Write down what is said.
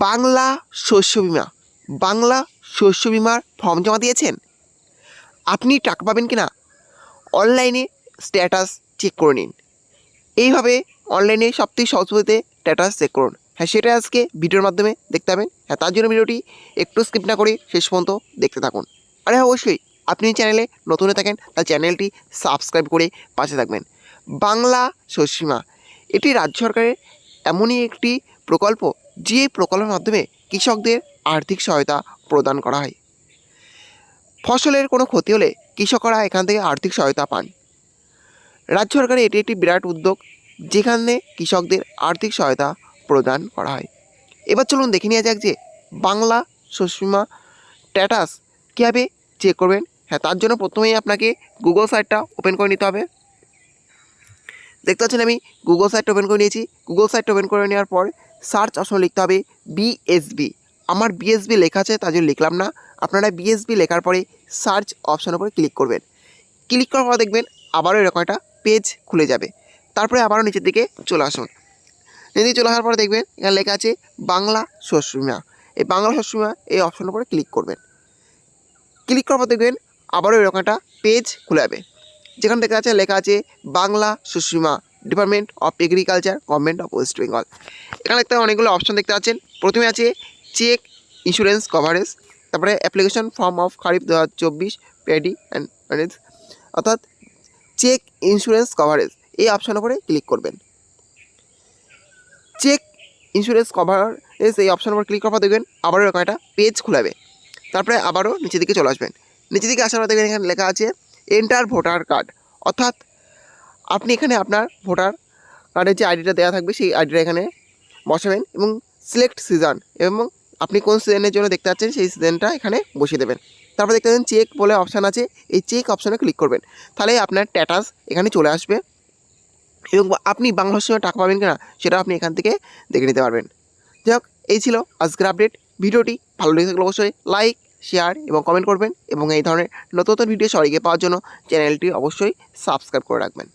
বাংলা শস্য বিমা বাংলা শস্য বিমার ফর্ম জমা দিয়েছেন? আপনি টাকা পাবেন কি না অনলাইনে স্ট্যাটাস চেক করে নিন। এইভাবে অনলাইনে সবথেকে সহজ পদ্ধতিতে স্ট্যাটাস চেক করুন। হ্যাঁ, সেটা আজকে ভিডিওর মাধ্যমে দেখতে পাবেন। হ্যাঁ, তার জন্য ভিডিওটি একটু স্কিপ না করে শেষ পর্যন্ত দেখতে থাকুন। আর হ্যাঁ, অবশ্যই আপনি চ্যানেলে নতুন হয়ে থাকেন তার চ্যানেলটি সাবস্ক্রাইব করে পাশে থাকবেন। বাংলা শস্য বিমা এটি রাজ্য সরকারের এমনই একটি প্রকল্প যে প্রকল্পের মাধ্যমে কৃষকদের আর্থিক সহায়তা প্রদান করা হয়। ফসলের কোনো ক্ষতি হলে কৃষকরা এখান থেকে আর্থিক সহায়তা পান। রাজ্য সরকারের এটি একটি বিরাট উদ্যোগ যেখানে কৃষকদের আর্থিক সহায়তা প্রদান করা হয়। এবার চলুন দেখে নেওয়া যাক যে বাংলা শস্য বিমা স্ট্যাটাস কীভাবে চেক করবেন। হ্যাঁ, তার জন্য প্রথমেই আপনাকে গুগল সাইটটা ওপেন করে নিতে হবে। দেখতে পাচ্ছেন আমি গুগল সাইটটা ওপেন করে নিয়েছি। গুগল সাইটটা ওপেন করে নেওয়ার পর সার্চ অপশন লিখতে হবে বিএসবি। আমার বিএসবি লেখা আছে তার জন্য লিখলাম না। আপনারা বিএসবি লেখার পরে সার্চ অপশনের উপরে ক্লিক করবেন। ক্লিক করার পর দেখবেন আবারও এরকম একটা পেজ খুলে যাবে। তারপরে আবারও নিচের দিকে চলে আসুন। নিচে চলে আসার পরে দেখবেন এখানে লেখা আছে বাংলা শস্য বিমা। এই বাংলা শস্য বিমা এই অপশনের উপরে ক্লিক করবেন। ক্লিক করার পর দেখবেন আবারও এরকম একটা পেজ খুলে যাবে যেখানে লেখা আছে বাংলা শস্য বিমা department of agriculture government of West Bengal. এখানে দেখতে অনেকগুলো অপশন দেখতে পাচ্ছেন। প্রথমে আছে চেক ইন্স্যুরেন্স কভারেজ, তারপরে application form of kharif 2024 paddy and manage, অর্থাৎ চেক ইন্স্যুরেন্স কভারেজ এই অপশনের উপরে ক্লিক করবেন। চেক ইন্স্যুরেন্স কভারেজ এই অপশনের উপর ক্লিক করার পর দেখবেন আবারও এরকম একটা পেজ খুলাবে। তারপরে আবারও নিচের দিকে চলে আসবেন। নিচের দিকে আসার পর দেখবেন এখানে লেখা আছে এন্টার ভোটার কার্ড, অর্থাৎ আপনি এখানে আপনার ভোটার কার্ডের যে আইডিটা দেওয়া থাকবে সেই আইডিটা এখানে বসাবেন এবং সিলেক্ট সিজন এবং আপনি কোন সিজনের জন্য দেখতে পাচ্ছেন সেই সিজনটা এখানে বসিয়ে দেবেন। তারপর দেখতে পাচ্ছেন চেক বলে অপশান আছে, এই চেক অপশানে ক্লিক করবেন। তাহলে আপনার স্ট্যাটাস এখানে চলে আসবে এবং আপনি বাংলা সময় টাকা পাবেন কিনা সেটা আপনি এখান থেকে দেখে নিতে পারবেন। যাই হোক, এই ছিল আজকের আপডেট। ভিডিওটি ভালো লেগে থাকলে অবশ্যই লাইক, শেয়ার এবং কমেন্ট করবেন এবং এই ধরনের নতুন নতুন ভিডিও সবাইকে পাওয়ার জন্য চ্যানেলটি অবশ্যই সাবস্ক্রাইব করে রাখবেন।